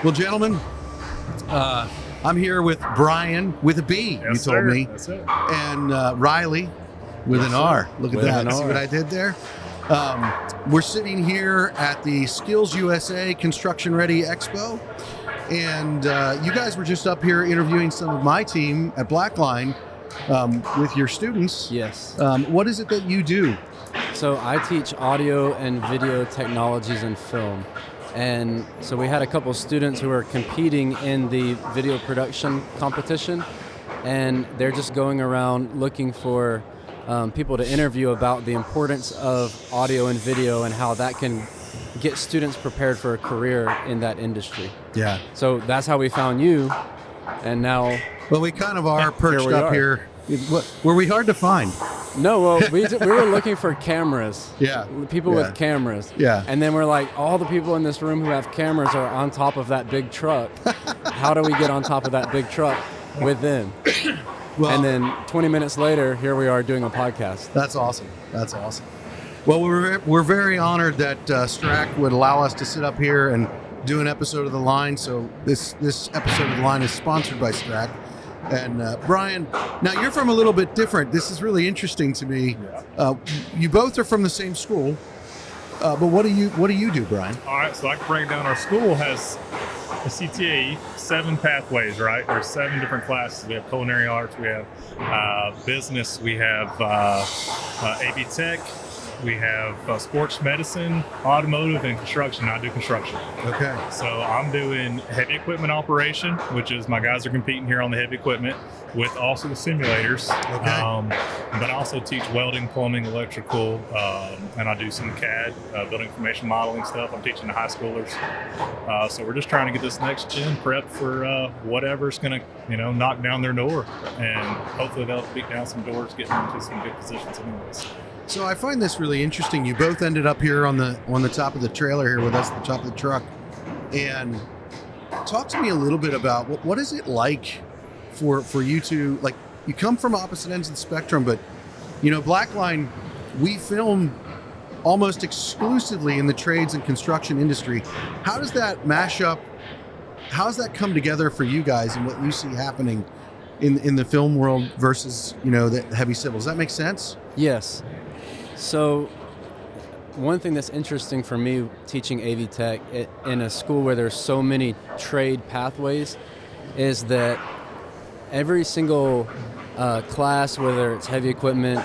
Well, gentlemen, I'm here with Brian with a B, Yes, you told sir. me, That's it. and Riley with an R. Look at With that. an See R. what I did there? We're sitting here at the Skills USA Construction Ready Expo, and you guys were just up here interviewing some of my team at Blackline with your students. Yes. What is it that you do? So I teach audio and video technologies and film. And so we had a couple students who were competing in the video production competition, and they're just going around looking for people to interview about the importance of audio and video and how that can get students prepared for a career in that industry. Yeah. So that's how we found you, and now... Well, we kind of are perched we up are. here. Were we hard to find? No, well, we were looking for cameras. Yeah. People Yeah. with cameras. Yeah. And then we're like, all the people in this room who have cameras are on top of that big truck. How do we get on top of that big truck with them? Well, And then 20 minutes later, here we are doing a podcast. That's awesome. That's awesome. Well, we're very honored that Strack would allow us to sit up here and do an episode of The Line. So this episode of The Line is sponsored by Strack. And Brian, now you're from a little bit different. This is really interesting to me. Yeah. You both are from the same school, but what do you do, Brian? All right, so I can break down. Our school has a CTAE, 7 pathways, right? There's 7 different classes. We have culinary arts, we have business, we have AV tech, we have sports medicine, automotive, and construction. I do construction. Okay. So I'm doing heavy equipment operation, which is my guys are competing here on the heavy equipment with also the simulators. Okay. But I also teach welding, plumbing, electrical, and I do some CAD, building information modeling stuff. I'm teaching the high schoolers. So we're just trying to get this next gen prepped for whatever's going to, knock down their door, and hopefully they'll beat down some doors, getting into some good positions anyways. So I find this really interesting. You both ended up here on the top of the trailer here with us, the top of the truck. And talk to me a little bit about what is it like for you to, like, you come from opposite ends of the spectrum, but Blackline, we film almost exclusively in the trades and construction industry. How does that mash up? How does that come together for you guys and what you see happening in the film world versus the heavy civil? Does that make sense? Yes. So one thing that's interesting for me teaching AV Tech in a school where there's so many trade pathways is that every single class, whether it's heavy equipment,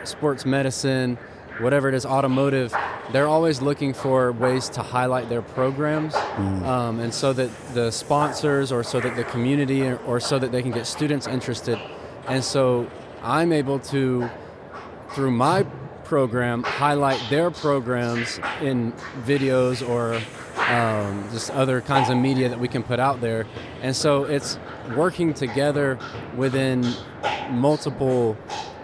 sports medicine, whatever it is, automotive, they're always looking for ways to highlight their programs, and so that the sponsors or so that the community or so that they can get students interested. And so I'm able to, through my program, highlight their programs in videos or just other kinds of media that we can put out there. And so it's working together within multiple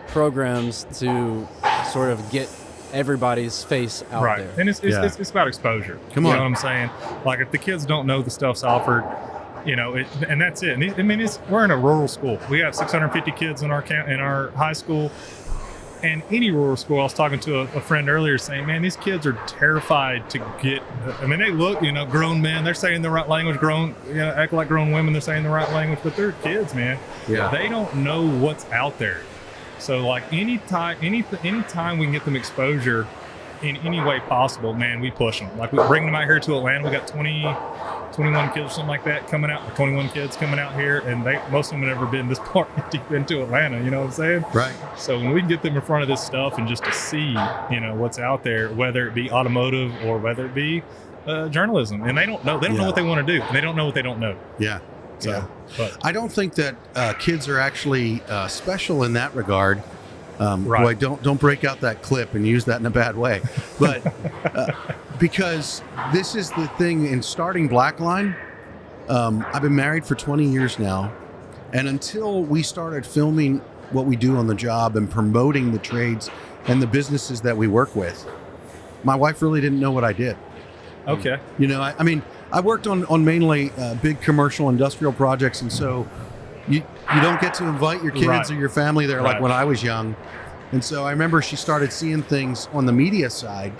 programs to sort of get everybody's face out Right. there. And it's about exposure. Come on. You know what I'm saying? Like, if the kids don't know the stuff's offered, and that's it. And we're in a rural school. We have 650 kids in our high school. And any rural school, I was talking to a friend earlier saying, man, these kids are terrified to get, they look, grown men, they're saying the right language, act like grown women, they're saying the right language, but they're kids, man. Yeah. They don't know what's out there. So, like, anytime we can get them exposure in any way possible, man, we push them. Like, we bring them out here to Atlanta. We got 21 kids or something like that coming out, 21 kids coming out here, and most of them have never been this far deep into Atlanta, you know what I'm saying? Right. So when we can get them in front of this stuff and just to see, what's out there, whether it be automotive or whether it be journalism, and they don't know what they want to do, and they don't know what they don't know. Yeah. So, Yeah. but I don't think that kids are actually special in that regard. Right. Boy, don't break out that clip and use that in a bad way. But because this is the thing in starting Blackline, I've been married for 20 years now, and until we started filming what we do on the job and promoting the trades and the businesses that we work with, my wife really didn't know what I did. okay. I worked on mainly big commercial industrial projects, and so you don't get to invite your kids Right. or your family there like Right. when I was young. And so I remember she started seeing things on the media side,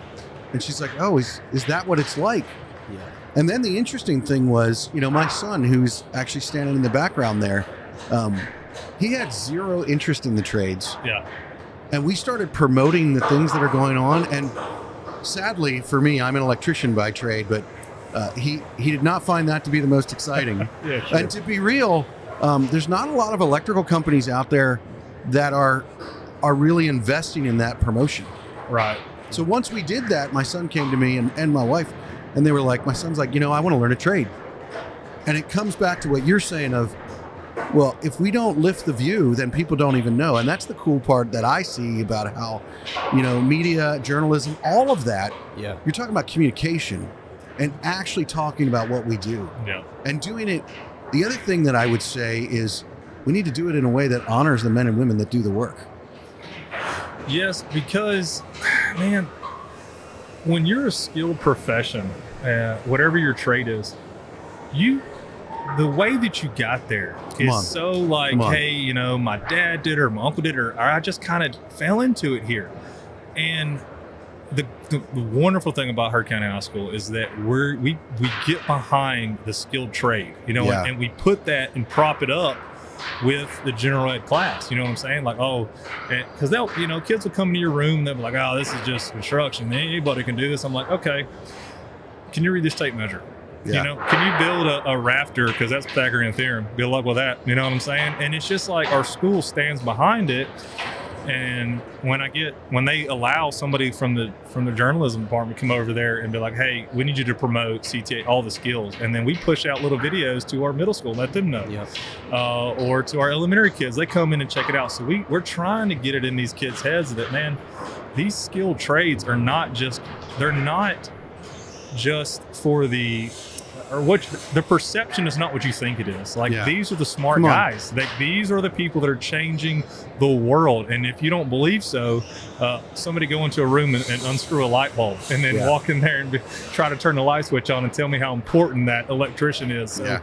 and she's like, oh, is that what it's like? Yeah. And then the interesting thing was, my son, who's actually standing in the background there, he had zero interest in the trades. Yeah. And we started promoting the things that are going on. And sadly for me, I'm an electrician by trade, but he did not find that to be the most exciting. Yeah, sure. And to be real, there's not a lot of electrical companies out there that are really investing in that promotion. Right. So once we did that, my son came to me and my wife, and they were like, my son's like, I want to learn a trade. And it comes back to what you're saying of, well, if we don't lift the view, then people don't even know. And that's the cool part that I see about how, media, journalism, all of that, Yeah. you're talking about communication and actually talking about what we do. Yeah. And doing it. The other thing that I would say is we need to do it in a way that honors the men and women that do the work. Yes, because, man, when you're a skilled profession, whatever your trade is, the way that you got there is so like, hey, my dad did it or my uncle did it, or I just kind of fell into it here. And the wonderful thing about Hurt County High School is that we get behind the skilled trade, and we put that and prop it up with the general ed class. You know what I'm saying? Like, because they'll, kids will come into your room and they'll be like, oh, this is just construction. Anybody can do this. I'm like, okay, can you read this tape measure? Yeah. Can you build a rafter? Because that's Pythagorean theorem. Good luck with that. You know what I'm saying? And it's just like our school stands behind it. And when they allow somebody from the journalism department to come over there and be like, hey, we need you to promote CTA, all the skills. And then we push out little videos to our middle school, let them know. Yep. Or to our elementary kids, they come in and check it out. So we're trying to get it in these kids' heads that, man, these skilled trades are not just for the perception is not what you think it is. Like, these are the smart guys. These are the people that are changing the world. And if you don't believe so, somebody go into a room and unscrew a light bulb and then walk in there and try to turn the light switch on and tell me how important that electrician is. So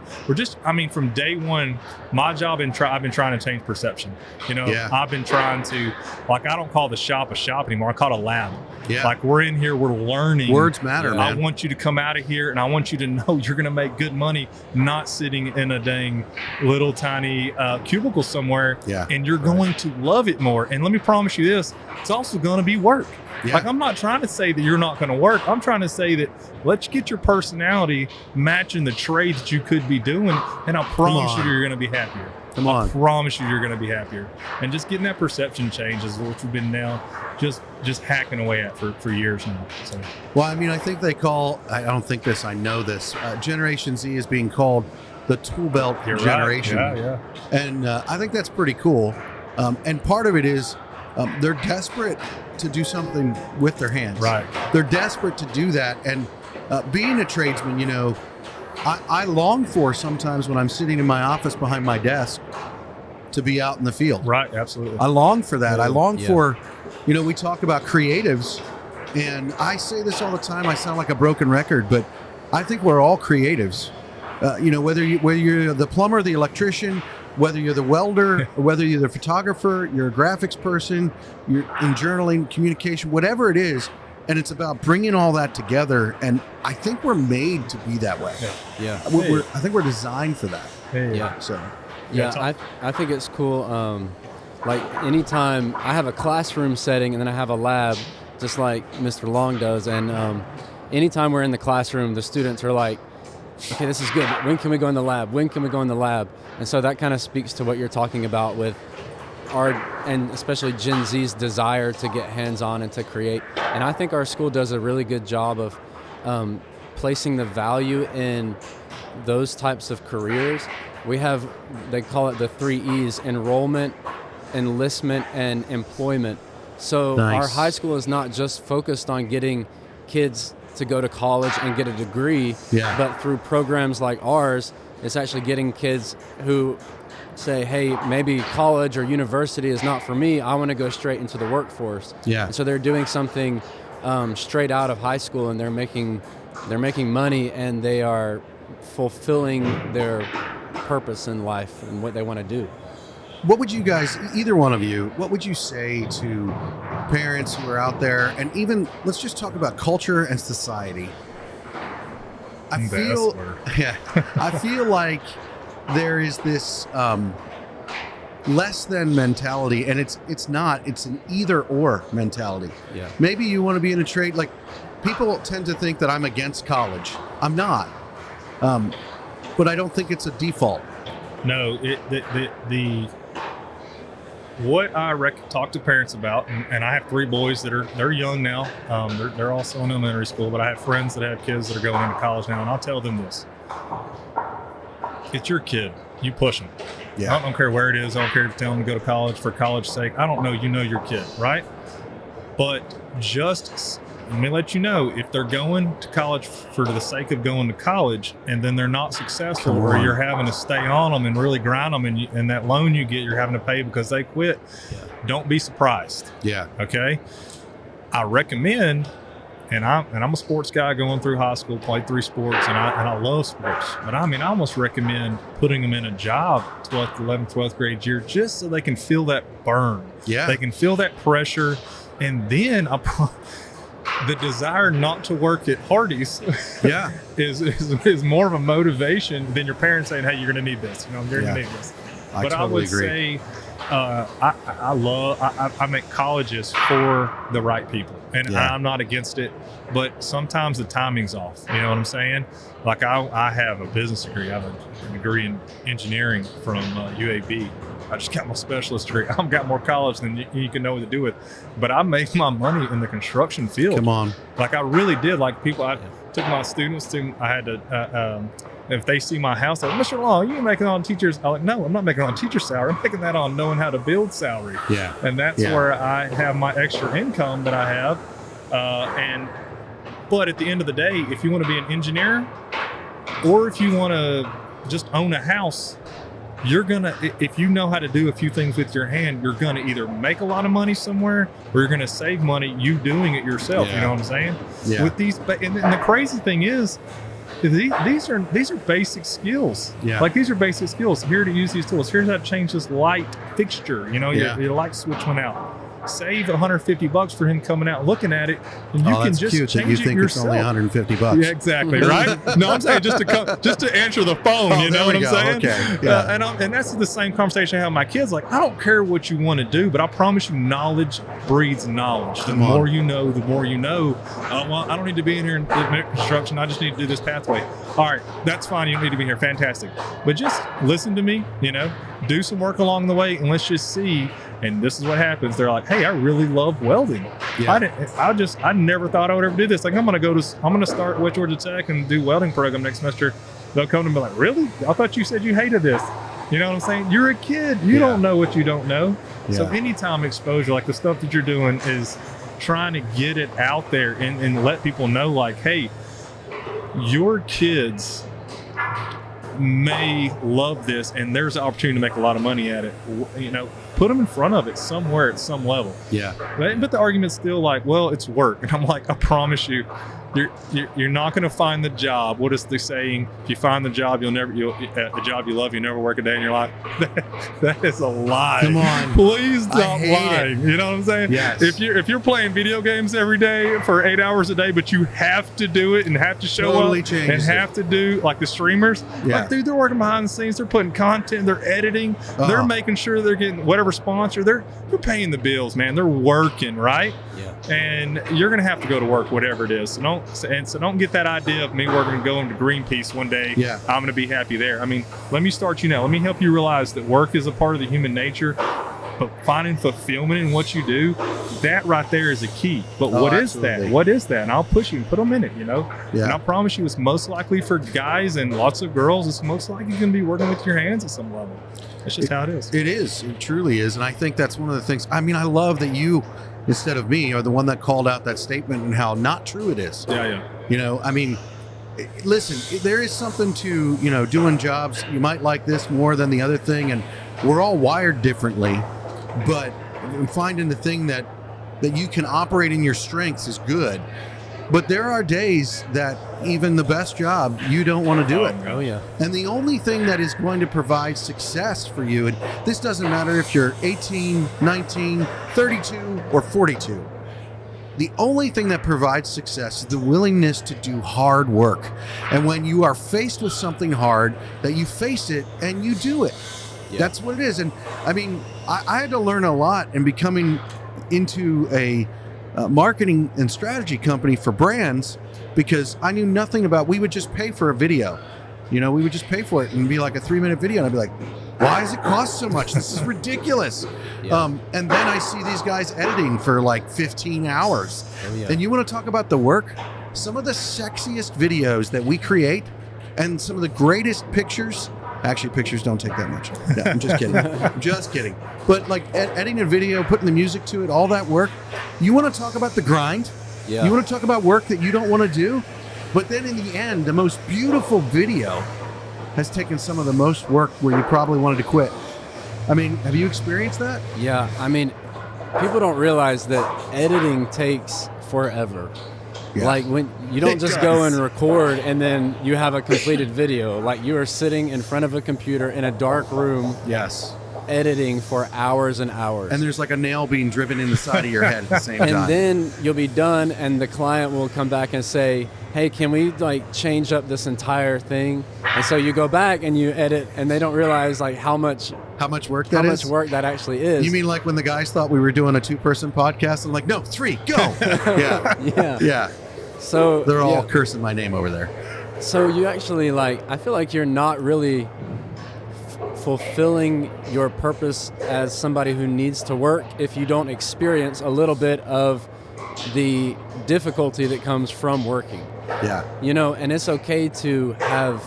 from day one, my job, I've been trying to change perception. I've been trying to, like, I don't call the shop a shop anymore. I call it a lab. Yeah. Like, we're in here, we're learning. Words matter, man. I want you to come out of here and I want you to know you're going to make good money, not sitting in a dang little tiny cubicle somewhere. Yeah. And you're going to love it more. And let me promise you this, it's also going to be work. Yeah. Like, I'm not trying to say that you're not going to work. I'm trying to say that let's get your personality matching the trade that you could be doing. And I promise you, you're going to be happier. I promise you, you're going to be happier. And just getting that perception change is what we've been now just hacking away at for years now. So. Well, I think I don't think this, I know this, Generation Z is being called the tool belt generation. Right. Yeah. And I think that's pretty cool. And part of it is they're desperate to do something with their hands. Right. They're desperate to do that. And being a tradesman, I long for sometimes when I'm sitting in my office behind my desk to be out in the field. Right, absolutely. I long for that. I long for, we talk about creatives, and I say this all the time. I sound like a broken record, but I think we're all creatives. Whether you're the plumber, the electrician, whether you're the welder, whether you're the photographer, you're a graphics person, you're in journaling, communication, whatever it is. And it's about bringing all that together. And I think we're made to be that way. Yeah. I think we're designed for that. Yeah. So. Yeah, I think it's cool. Like, anytime I have a classroom setting and then I have a lab, just like Mr. Long does. And anytime we're in the classroom, the students are like, okay, this is good. When can we go in the lab? When can we go in the lab? And so that kind of speaks to what you're talking about with and especially Gen Z's desire to get hands-on and to create. And I think our school does a really good job of placing the value in those types of careers. They call it the 3 E's: enrollment, enlistment, and employment. So Our high school is not just focused on getting kids to go to college and get a degree, but through programs like ours, it's actually getting kids who say, hey, maybe college or university is not for me. I want to go straight into the workforce. Yeah. And so they're doing something straight out of high school, and they're making money, and they are fulfilling their purpose in life and what they want to do. What would you guys, either one of you, what would you say to parents who are out there, and even let's just talk about culture and society? I The feel S word. yeah, I feel like there is this less than mentality, and it's not. It's an either or mentality. Yeah. Maybe you want to be in a trade. Like, people tend to think that I'm against college. I'm not. But I don't think it's a default. No, what I talk to parents about, and I have 3 boys they're young now. They're also in elementary school, but I have friends that have kids that are going into college now, and I'll tell them this: it's your kid. You push them. Yeah. I don't care where it is. I don't care if you tell them to go to college for college's sake. I don't know. You know your kid, right? But just let me let you know, if they're going to college for the sake of going to college and then they're not successful, or you're having to stay on them and really grind them, and that loan you get, you're having to pay because they quit, don't be surprised. Yeah. Okay. I recommend, and I'm a sports guy going through high school, played 3 sports, and I love sports. But I mean, I almost recommend putting them in a job 12th, 11th, 12th grade year, just so they can feel that burn. Yeah. They can feel that pressure. And then the desire not to work at Hardee's Yeah. is more of a motivation than your parents saying, hey, you're going to need this. You're going to need this. I But totally I would agree. say I make colleges for the right people, and Yeah. I'm not against it, but sometimes the timing's off. You know what I'm saying? Like, I have a business degree. I have a degree in engineering from UAB. I just got my specialist degree. I've got more college than you can know what to do with, but I make my money in the construction field. Come on. Like, I really did. Like, people, I took my students to, I had to, if they see my house, they're like, Mr. Long, you making it on teachers? I'm like, no, I'm not making it on teacher salary. I'm making that on knowing how to build salary. Yeah. And that's where I have my extra income that I have. But at the end of the day, if you want to be an engineer, or if you want to just own a house, you're gonna, if you know how to do a few things with your hand, you're gonna either make a lot of money somewhere, or you're gonna save money you doing it yourself. Yeah. You know what I'm saying? Yeah. With these, and the crazy thing is, these are basic skills. Yeah. Like, these are basic skills. Here to use these tools. Here's how to change this light fixture. Your light switch went out. Save $150 for him coming out looking at it, and you can That's just cute that change you it think yourself. it's only $150. Yeah, exactly. Right? No, I'm saying just to answer the phone. Oh, You know there what we I'm go. saying? Okay. Yeah. And that's the same conversation I have with my kids. Like, I don't care what you want to do, but I promise you, knowledge breeds knowledge. The Come on. more you know, the more you know. Well, I don't need to be in here in construction. I just need to do this pathway. All right, that's fine. You don't need to be here. Fantastic. But just listen to me. Do some work along the way, and let's just see. And this is what happens. They're like, hey, I really love welding. Yeah. I never thought I would ever do this. Like, I'm going to start West Georgia Tech and do welding program next semester. They'll come to me like, really? I thought you said you hated this. You know what I'm saying? You're a kid. You don't know what you don't know. Yeah. So anytime exposure, like the stuff that you're doing, is trying to get it out there and let people know, like, hey, your kids may love this, and there's an opportunity to make a lot of money at it. Put them in front of it somewhere at some level. Yeah. But the argument's still like, well, it's work. And I'm like, I promise you, you're not going to find the job. What is the saying? If you find the job, a job you love, you never work a day in your life. That is a lie. Come on. Please stop I hate lying. You know what I'm saying? Yes. If you're playing video games every day for 8 hours a day, but you have to do it and have to show Totally up changes and it. have to do, like the streamers, Yeah. like, dude, they're working behind the scenes. They're putting content. They're editing. They're making sure they're getting whatever sponsor. They're paying the bills, man. They're working, right? Yeah. And you're going to have to go to work, whatever it is. So don't get that idea of me working and going to Greenpeace one day. Yeah. I'm going to be happy there. I mean, let me start you now. Let me help you realize that work is a part of the human nature, but finding fulfillment in what you do, that right there is a key. But what is absolutely. that? What is that? And I'll push you and put them in it, Yeah. And I promise you, it's most likely for guys and lots of girls, it's most likely going to be working with your hands at some level. That's just how it is. It is. It truly is. And I think that's one of the things. I mean, I love that you, instead of me, are the one that called out that statement and how not true it is. Yeah. I mean, listen, there is something to, doing jobs. You might like this more than the other thing. And we're all wired differently. But finding the thing that you can operate in your strengths is good. But there are days that even the best job, you don't want to do it. Oh, yeah. And the only thing that is going to provide success for you, and this doesn't matter if you're 18, 19, 32, or 42, the only thing that provides success is the willingness to do hard work. And when you are faced with something hard, that you face it and you do it. Yeah. That's what it is. And I mean, I had to learn a lot in becoming into a marketing and strategy company for brands, because I knew nothing about, we would just pay for a video. We would just pay for it and be like a 3-minute video. And I'd be like, why does it cost so much? This is ridiculous. Yeah. And then I see these guys editing for like 15 hours. Oh, yeah. And you want to talk about the work? Some of the sexiest videos that we create and some of the greatest pictures, actually pictures don't take that much. No, I'm just kidding. I'm just kidding. But like editing a video, putting the music to it, all that work, you want to talk about the grind? Yeah. You want to talk about work that you don't want to do? But then in the end, the most beautiful video has taken some of the most work where you probably wanted to quit. I mean, have you experienced that? Yeah, I mean, people don't realize that editing takes forever. Yeah. Like when you don't It just does. go and record and then you have a completed video. Like you are sitting in front of a computer in a dark room Yes. editing for hours and hours. And there's like a nail being driven in the side of your head at the same time. And then you'll be done and the client will come back and say, hey, can we like change up this entire thing? And so you go back and you edit and they don't realize like how much work that is? much work that actually is. You mean like when the guys thought we were doing a 2-person podcast and like, no, 3, go. Yeah. Yeah. Yeah. So They're all yeah. cursing my name over there. So you actually I feel like you're not really fulfilling your purpose as somebody who needs to work if you don't experience a little bit of the difficulty that comes from working. Yeah. And it's okay to have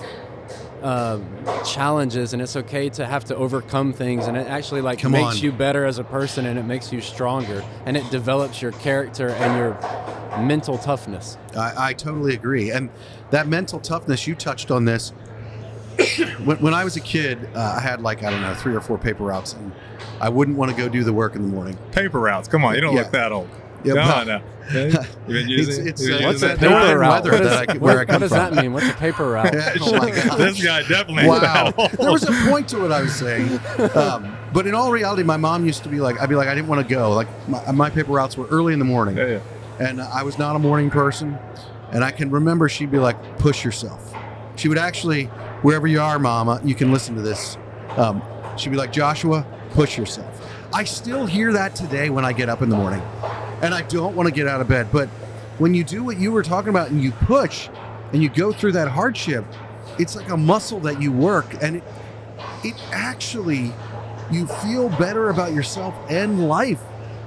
challenges and it's okay to have to overcome things, and it actually Come makes on. you better as a person and it makes you stronger and it develops your character and your mental toughness. I totally agree. And that mental toughness, you touched on this. When I was a kid, I had 3 or 4 paper routes, and I wouldn't want to go do the work in the morning. Paper routes. Come on, you don't Yeah. look that old. Yeah, well, No. You've been using It's you've been what's using that that paper time? route? Weather where I come what does from. that mean? What's a paper route? Oh my gosh. This guy definitely. Wow. that old. There was a point to what I was saying. But in all reality, my mom used to be like, I'd be like, I didn't want to go. Like my paper routes were early in the morning. Yeah. And I was not a morning person. And I can remember she'd be like, push yourself. She would actually, wherever you are, Mama, you can listen to this. She'd be like, Joshua, push yourself. I still hear that today when I get up in the morning. And I don't want to get out of bed. But when you do what you were talking about and you push and you go through that hardship, it's like a muscle that you work. And it actually, you feel better about yourself and life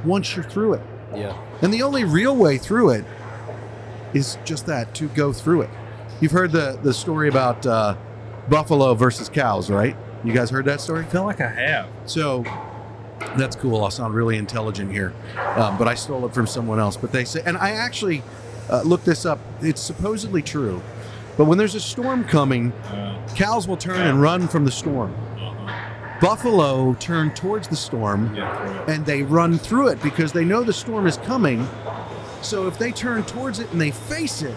once you're through it. Yeah. And the only real way through it is just that, to go through it. You've heard the story about buffalo versus cows, right? You guys heard that story? I feel like I have. So that's cool. I'll sound really intelligent here. But I stole it from someone else. But they say, and I actually looked this up. It's supposedly true. But when there's a storm coming, cows will turn and run from the storm. Buffalo turn towards the storm and they run through it because they know the storm is coming. So if they turn towards it and they face it,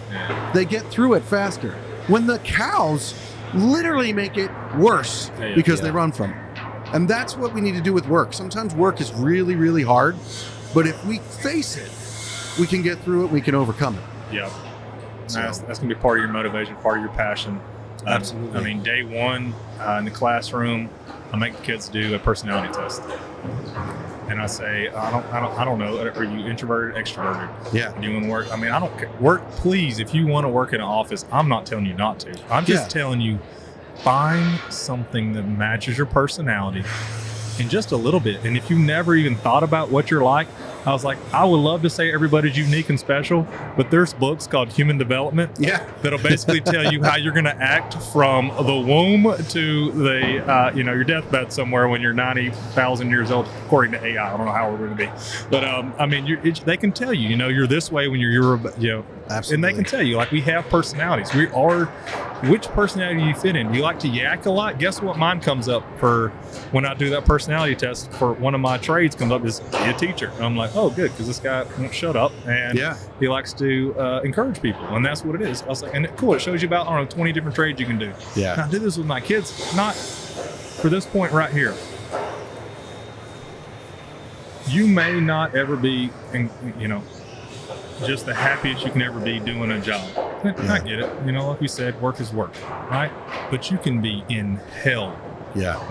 they get through it faster. When the cows literally make it worse because they run from it. And that's what we need to do with work. Sometimes work is really, really hard, but if we face it, we can get through it, we can overcome it. Yeah. So- That's going to be part of your motivation, part of your passion. Absolutely. I mean, day one in the classroom, I make the kids do a personality test. And I say, I don't know, are you introverted, extroverted? Yeah. Do you want to work? I mean, I don't care. Work, please. If you want to work in an office, I'm not telling you not to. I'm just telling you, find something that matches your personality in just a little bit. And if you never even thought about what you're like, I was like, I would love to say everybody's unique and special, but there's books called Human Development that'll basically tell you how you're going to act from the womb to the, your deathbed somewhere when you're 90,000 years old, according to AI. I don't know how we're going to be, but I mean, they can tell you, you're this way when you're Absolutely. and they can tell you, like, we have personalities. We are, which personality do you fit in? You like to yak a lot? Guess what mine comes up for when I do that personality test for one of my trades comes up is be a teacher. And I'm like, oh, good, because this guy won't shut up and he likes to encourage people, and that's what it is. I was like, and cool, it shows you about, 20 different trades you can do. Yeah. And I do this with my kids, not for this point right here. You may not ever be, just the happiest you can ever be doing a job. I get it. You know, like we said, work is work, right? But you can be in hell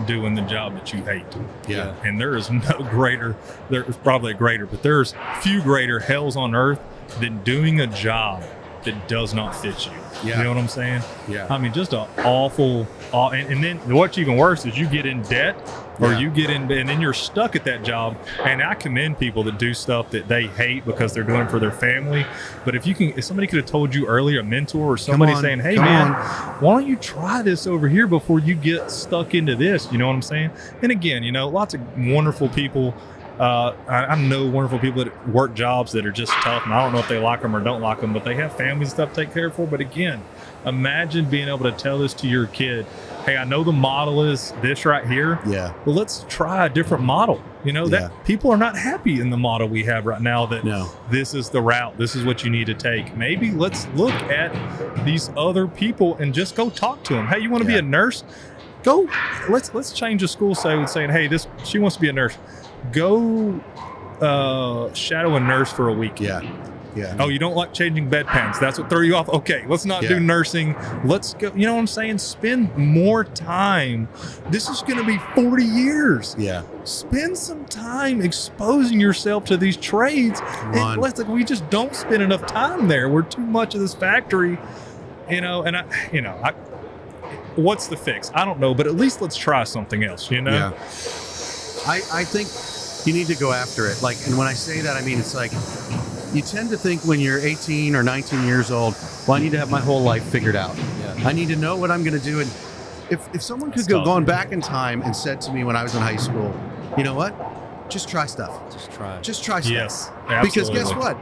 doing the job that you hate. Yeah. And there is no greater, there's probably a greater, but there's few greater hells on earth than doing a job that does not fit you. Yeah. You know what I'm saying? Yeah. I mean, just an and then what's even worse is you get in debt or you get in, and then you're stuck at that job. And I commend people that do stuff that they hate because they're doing it for their family. But if somebody could have told you earlier, a mentor or somebody saying, hey man, why don't you try this over here before you get stuck into this? You know what I'm saying? And again, you know, lots of wonderful people. I know wonderful people that work jobs that are just tough, and I don't know if they like them or don't like them, but they have families and stuff to take care of for. But again, imagine being able to tell this to your kid, hey, I know the model is this right here, but let's try a different model. You know, that people are not happy in the model we have right now, that this is the route, this is what you need to take. Maybe let's look at these other people and just go talk to them. Hey, you want to be a nurse? Go, let's change the school saying, hey, she wants to be a nurse. Go shadow a nurse for a week. Yeah. Oh, you don't like changing bedpans? That's what threw you off? Okay, let's not do nursing. Let's go. You know what I'm saying? Spend more time. This is going to be 40 years. Yeah. Spend some time exposing yourself to these trades. We just don't spend enough time there. We're too much of this factory. You know, and what's the fix? I don't know, but at least let's try something else, you know? Yeah. I think you need to go after it. Like, and when I say that, I mean, it's like, you tend to think when you're 18 or 19 years old, well, I need to have my whole life figured out. Yeah. I need to know what I'm going to do. And if someone could go gone back in time and said to me when I was in high school, you know what? Just try stuff. Just try stuff. Yes, absolutely. Because guess what?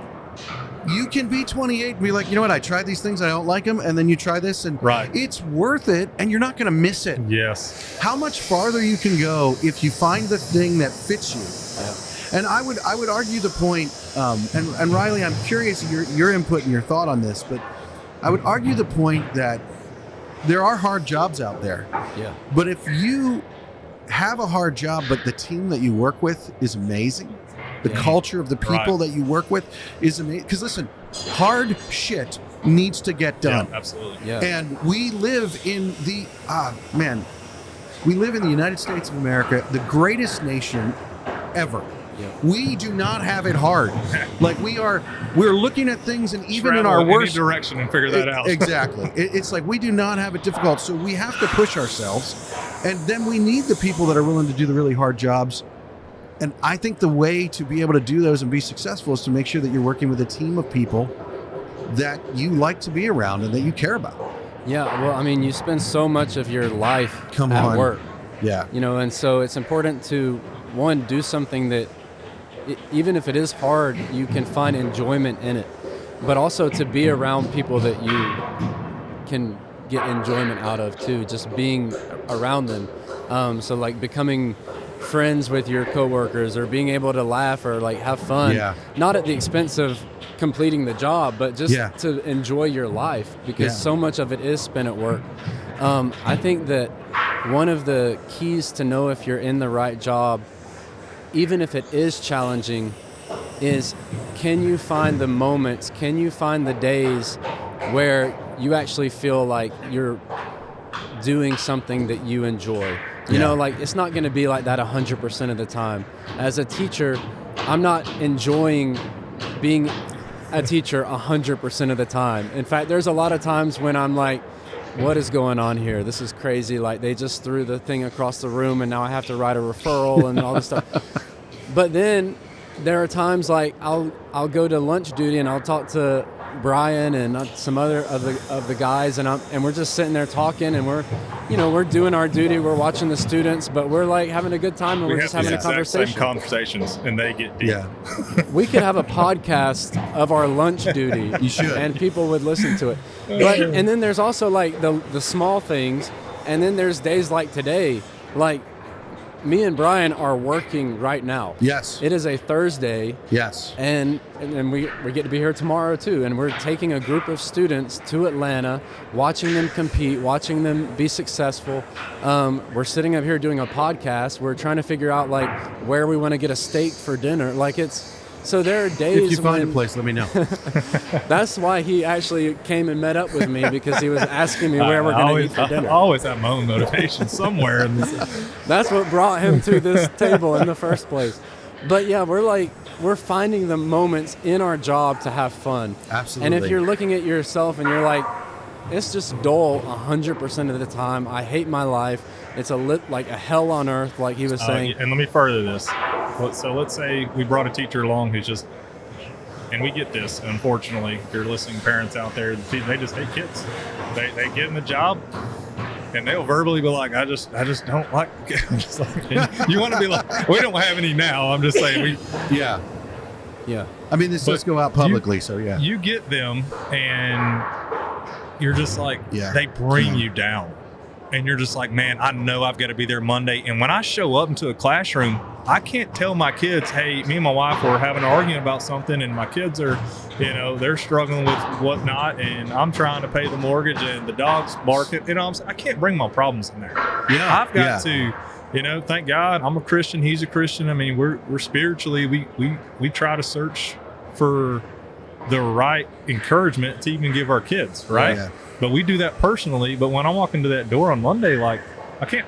You can be 28 and be like, you know what? I tried these things. I don't like them. And then you try this and it's worth it. And you're not going to miss it. Yes. How much farther you can go if you find the thing that fits you. Yeah. And I would argue the point, and Riley, I'm curious your input and your thought on this, but I would argue the point that there are hard jobs out there. Yeah. But if you have a hard job, but the team that you work with is amazing, the culture of the people that you work with is amazing. Because listen, hard shit needs to get done. Yeah, absolutely. Yeah. And we live in the we live in the United States of America, the greatest nation ever. Yeah. We do not have it hard. Like we're looking at things, and even in our worst direction and figure that out. Exactly. It's like we do not have it difficult. So we have to push ourselves, and then we need the people that are willing to do the really hard jobs. And I think the way to be able to do those and be successful is to make sure that you're working with a team of people that you like to be around and that you care about. Yeah, well, I mean, you spend so much of your life at work. Yeah. You know, and so it's important to, one, do something that, even if it is hard, you can find enjoyment in it. But also to be around people that you can get enjoyment out of, too, just being around them. So, like, becoming friends with your coworkers or being able to laugh or like have fun, not at the expense of completing the job, but just to enjoy your life, because so much of it is spent at work. I think that one of the keys to know if you're in the right job, even if it is challenging, is can you find the moments, can you find the days where you actually feel like you're doing something that you enjoy. You know, like it's not going to be like that 100% of the time. As a teacher, I'm not enjoying being a teacher 100% of the time. In fact, there's a lot of times when I'm like, what is going on here? This is crazy. Like they just threw the thing across the room and now I have to write a referral and all this stuff. But then there are times like I'll go to lunch duty and I'll talk to Brian and some other of the guys, and we're just sitting there talking, and we're doing our duty. We're watching the students, but we're like having a good time, and we're just having a conversation. Same conversations, and they get deep. Yeah. We could have a podcast of our lunch duty. You should, and people would listen to it. But and then there's also like the small things, and then there's days like today, like. Me and Brian are working right now. Yes. It is a Thursday. Yes. And we get to be here tomorrow too. And we're taking a group of students to Atlanta, watching them compete, watching them be successful. We're sitting up here doing a podcast. We're trying to figure out like where we want to get a steak for dinner. Like it's So there are days If you find when, a place, let me know. That's why he actually came and met up with me, because he was asking me where we're going to eat for I dinner. always have my own motivation somewhere in this. That's what brought him to this table in the first place. But yeah, we're finding the moments in our job to have fun. Absolutely. And if you're looking at yourself and you're like, it's just dull 100% of the time. I hate my life. It's like a hell on earth, like he was saying. And let me further this. So let's say we brought a teacher along who's just, and we get this, unfortunately, if you're listening parents out there, they just hate kids. They get in the job, and they'll verbally be like, I just don't like kids. You want to be like, we don't have any now. I'm just saying Yeah. Yeah. I mean, this does go out publicly, so yeah. You get them, and you're just like, Yeah. they bring you down. And you're just like, man, I know I've got to be there Monday. And when I show up into a classroom, I can't tell my kids, hey, me and my wife were having an argument about something, and my kids are, they're struggling with whatnot, and I'm trying to pay the mortgage, and the dog's barking. I can't bring my problems in there. Yeah. I've got to, thank God I'm a Christian. He's a Christian. I mean, we're spiritually, we try to search for the right encouragement to even give our kids, right? Yeah. But we do that personally. But when I walk into that door on Monday, like, I can't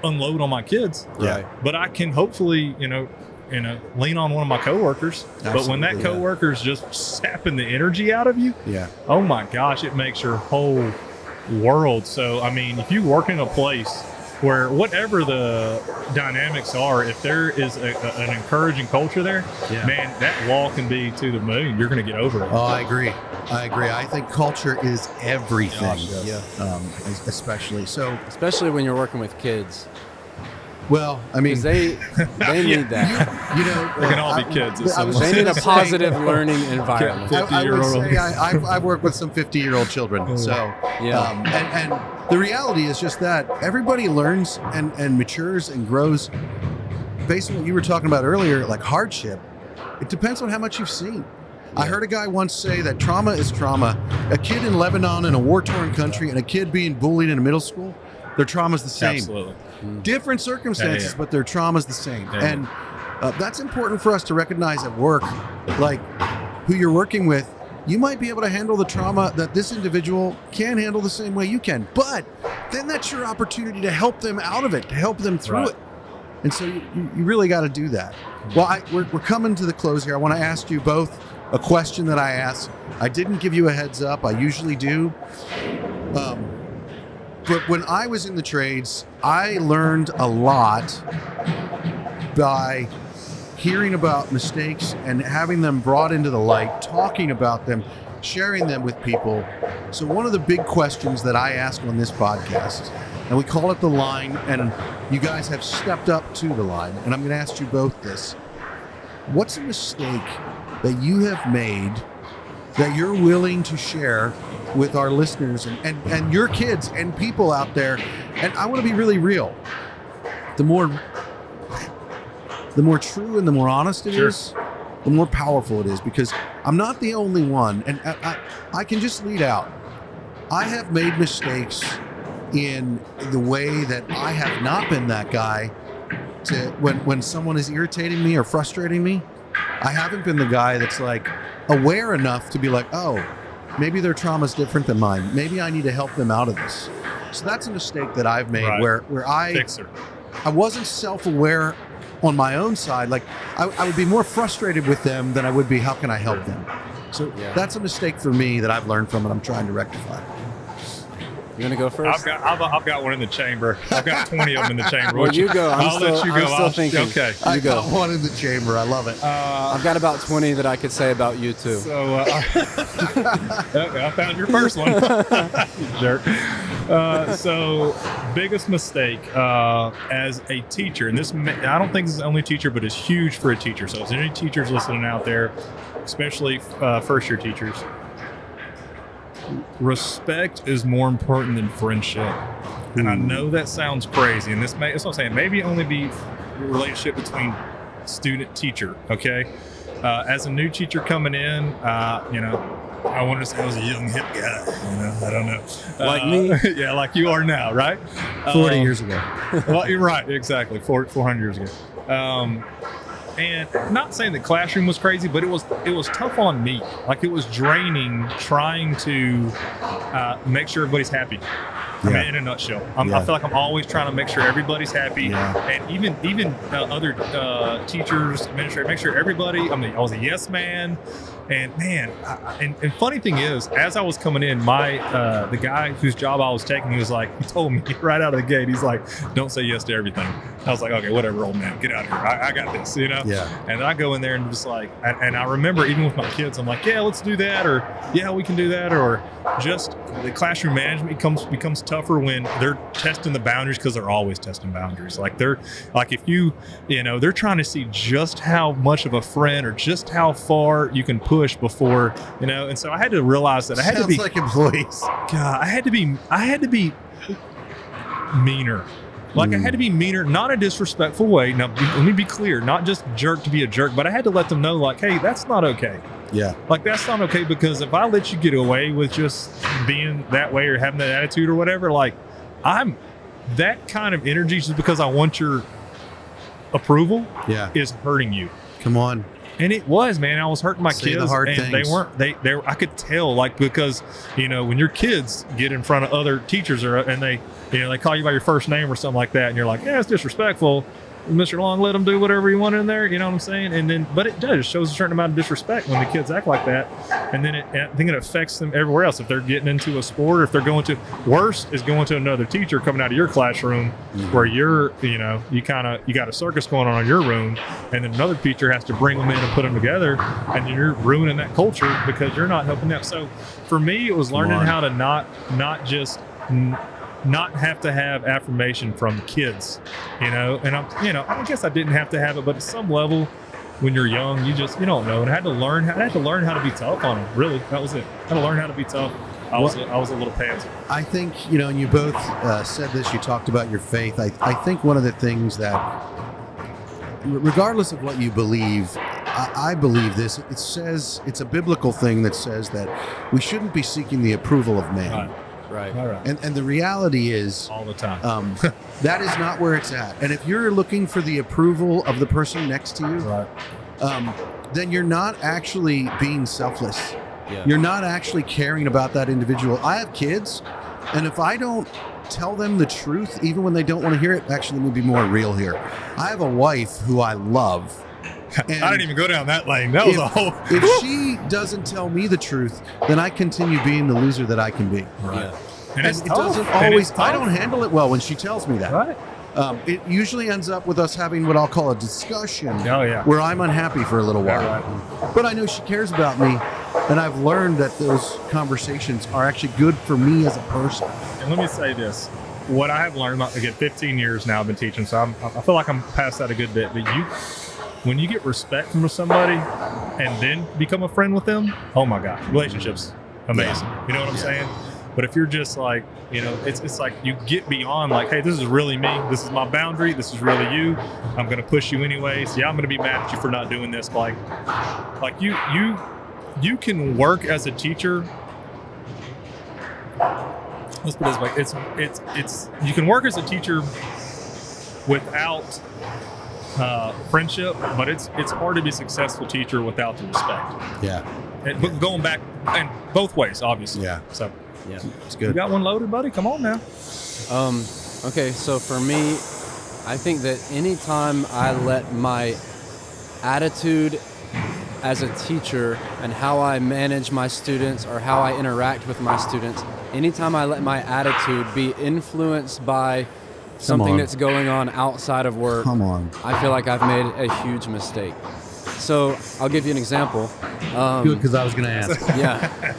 unload on my kids. Yeah. But I can hopefully, lean on one of my coworkers. But when that Absolutely, coworker's just sapping the energy out of you, Yeah. oh my gosh, it makes your whole world. So, I mean, if you work in a place where whatever the dynamics are, if there is an encouraging culture there, Yeah. man, that wall can be to the moon. You're going to get over it. Oh, I agree. I think culture is everything. Gosh, Yeah. Especially. So, Especially when you're working with kids, well, I mean, because they need that. They can all be kids. at I some was point. They need a Say- positive learning environment. Yeah. I would 50-year-old. say I work with some 50-year-old children. So, Yeah. and the reality is just that everybody learns and matures and grows based on what you were talking about earlier, like hardship. It depends on how much you've seen. I heard a guy once say that trauma is trauma. A kid in Lebanon in a war-torn country and a kid being bullied in a middle school, their trauma's the same. Absolutely. Different circumstances, Yeah. but their trauma's the same. Yeah. And that's important for us to recognize at work, like who you're working with. You might be able to handle the trauma that this individual can handle the same way you can, but then that's your opportunity to help them out of it, to help them through Right. it. And so you really got to do that. Well, we're coming to the close here. I want to ask you both a question that I asked. I didn't give you a heads up. I usually do. But when I was in the trades, I learned a lot by hearing about mistakes and having them brought into the light, talking about them, sharing them with people. So one of the big questions that I ask on this podcast, and we call it the line, and you guys have stepped up to the line, and I'm going to ask you both this. What's a mistake that you have made that you're willing to share with our listeners and your kids and people out there? And I want to be really real. The more true and the more honest it is, the more powerful it is, because I'm not the only one. And I can just lead out. I have made mistakes in the way that I have not been that guy to when someone is irritating me or frustrating me. I haven't been the guy that's like aware enough to be like, oh, maybe their trauma is different than mine. Maybe I need to help them out of this. So that's a mistake that I've made, Right. where I Fixer. wasn't self-aware on my own side. Like I would be more frustrated with them than I would be, how can I help them? So that's a mistake for me that I've learned from and I'm trying to rectify. You want to go first? I've got one in the chamber. I've got 20 of them in the chamber. Well, you go. I'll let you go. I'm still thinking. Okay. I You go. got one in the chamber. I love it. I've got about 20 that I could say about you too. So I found your first one. You jerk. So biggest mistake as a teacher, and I don't think this is the only teacher, but it's huge for a teacher. So if there's any teachers listening out there, especially first year teachers, respect is more important than friendship. And I know that sounds crazy, and that's what I'm saying. Maybe only be a relationship between student teacher. Okay, as a new teacher coming in, I wanted to say I was a young hip guy. I don't know, Like me? Yeah, like you are now, right? 40 years ago. Well, you're right, exactly. 400 years ago. And not saying the classroom was crazy, but it was tough on me. Like, it was draining trying to make sure everybody's happy. I mean, in a nutshell, I feel like I'm always trying to make sure everybody's happy, and even other teachers, administrators, make sure everybody. I mean, I was a yes man, and man, and funny thing is, as I was coming in, the guy whose job I was taking, he told me right out of the gate, he's like, "Don't say yes to everything." I was like, "Okay, whatever, old man, get out of here. I got this," you know. Yeah. And then I go in there and just like, and I remember even with my kids, I'm like, "Yeah, let's do that," or "Yeah, we can do that," or just the classroom management becomes tougher when they're testing the boundaries, because they're always testing boundaries. Like, they're like, if they're trying to see just how much of a friend or just how far you can push before, and so I had to realize that I had to be like employees. God, I had to be meaner. Like, I had to be meaner, not in a disrespectful way. Now, let me be clear, not just jerk to be a jerk, but I had to let them know, like, hey, that's not okay. Yeah. Like, that's not okay, because if I let you get away with just being that way or having that attitude or whatever, like, I'm that kind of energy just because I want your approval is hurting you. Come on. And it was, man. I was hurting my kids, the hard and things. they were. I could tell, like, because when your kids get in front of other teachers and they call you by your first name or something like that, and you're like, yeah, it's disrespectful. Mr. Long, let them do whatever you want in there. You know what I'm saying? And then, but it does shows a certain amount of disrespect when the kids act like that. And then I think it affects them everywhere else. If they're getting into a sport, or if they're going to, worse is going to another teacher coming out of your classroom where you're, you got a circus going on in your room, and then another teacher has to bring them in and put them together, and you're ruining that culture because you're not helping them. So for me, it was learning how to not have to have affirmation from kids, and I guess I didn't have to have it, but at some level, when you're young, you don't know. And I had to learn how to be tough on them. Really, that was it. I had to learn how to be tough. I was a little pansy. I think, and you both said this, you talked about your faith. I think one of the things that, regardless of what you believe, I believe this. It says, it's a biblical thing that says that we shouldn't be seeking the approval of man. Right. And the reality is, all the time, that is not where it's at. And if you're looking for the approval of the person next to you, then you're not actually being selfless. Yeah. You're not actually caring about that individual. I have kids, and if I don't tell them the truth, even when they don't want to hear it, actually, let me be more real here. I have a wife who I love. I didn't even go down that lane. That was a whole. If she doesn't tell me the truth, then I continue being the loser that I can be. Right. Yeah. And it doesn't always. I don't handle it well when she tells me that. Right. It usually ends up with us having what I'll call a discussion. Yeah. Where I'm unhappy for a little while. Right. But I know she cares about me, and I've learned that those conversations are actually good for me as a person. And let me say this. What I have learned, again, 15 years now I've been teaching, so I feel like I'm past that a good bit. But when you get respect from somebody and then become a friend with them, oh my God, relationships, amazing. Yeah. You know what I'm saying? But if you're just like, it's like you get beyond like, hey, this is really me. This is my boundary. This is really you. I'm going to push you anyways. Yeah, I'm going to be mad at you for not doing this. But like you can work as a teacher. Let's put it this way. It's you can work as a teacher without friendship, but it's hard to be a successful teacher without the respect. Yeah. But going back and both ways, obviously. Yeah. So yeah, it's good. You got one loaded, buddy? Come on now. Okay, so for me, I think that anytime I let my attitude as a teacher and how I manage my students or how I interact with my students, anytime I let my attitude be influenced by something that's going on outside of work, I feel like I've made a huge mistake. So I'll give you an example. Good, because I was going to ask. Yeah.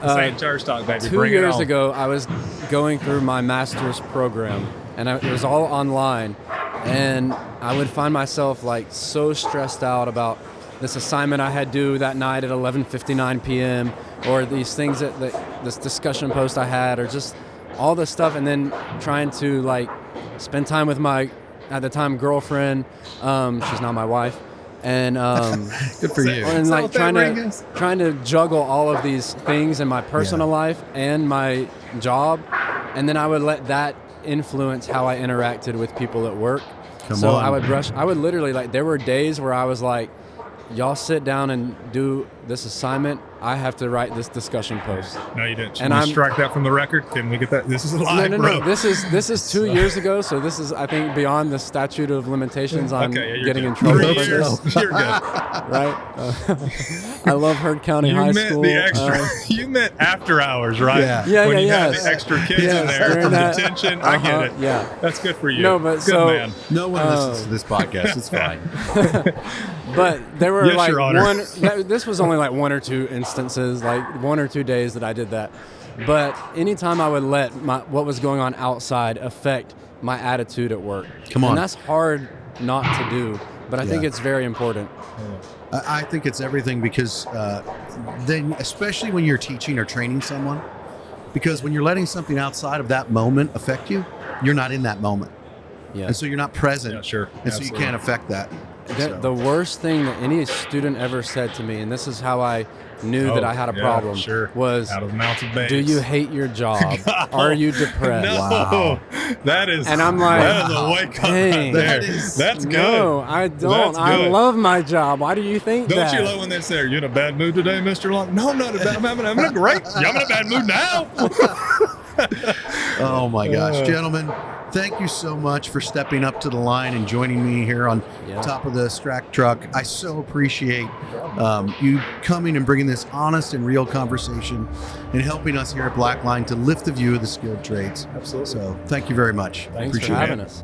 Same church talk, baby. 2 years ago, I was going through my master's program, and it was all online, and I would find myself like so stressed out about this assignment I had due that night at 11:59 p.m., or these things this discussion post I had, or just all this stuff, and then trying to like spend time with my, at the time, girlfriend. She's not my wife. And good for you. And like trying to juggle all of these things in my personal life and my job, and then I would let that influence how I interacted with people at work. Come so on. I would literally, like, there were days where I was like, y'all sit down and do this assignment. I have to write this discussion post. No, you didn't. And Can I'm- you strike that from the record? Can we get that? This is live, No. bro. This is 2 years ago, so this is, I think, beyond the statute of limitations on Okay, yeah, you're getting good. in trouble 3 for years, this. you're good. Right? I love Heard County You High meant School. the extra. You meant after hours, right? Yeah. Yeah, when yeah, you had yes. the extra kids Yes, in there during from that- detention. I get it. Yeah. That's good for you. No, but good so- man. No one listens to this podcast. It's fine. But there were Yes, like Your Honor. this was only like 1 or 2 instances, like 1 or 2 days that I did that. But anytime I would let what was going on outside affect my attitude at work. Come on. And that's hard not to do, but I think Yeah. it's very important. I think it's everything because then, especially when you're teaching or training someone, because when you're letting something outside of that moment affect you, you're not in that moment. Yeah. And so you're not present. Yeah, sure. And so you can't affect that. The worst thing that any student ever said to me, and this is how I knew that I had a problem, was, out of the mouths of babes. "Do you hate your job? Are you depressed?" No, Wow. that is. And I'm like, that is a wake up dang. right there. That That's good. No, I don't. That's I good. love my job. Why do you think Don't that? you love when they say, "Are you in a bad mood today, Mr. Long?" No, I'm not. I'm having a great. I'm in a bad mood now. Oh my gosh, gentlemen, thank you so much for stepping up to the line and joining me here on top of the Strack Truck. I so appreciate you coming and bringing this honest and real conversation and helping us here at Black Line to lift the view of the skilled trades. Absolutely. So thank you very much. Thanks appreciate for having it. us.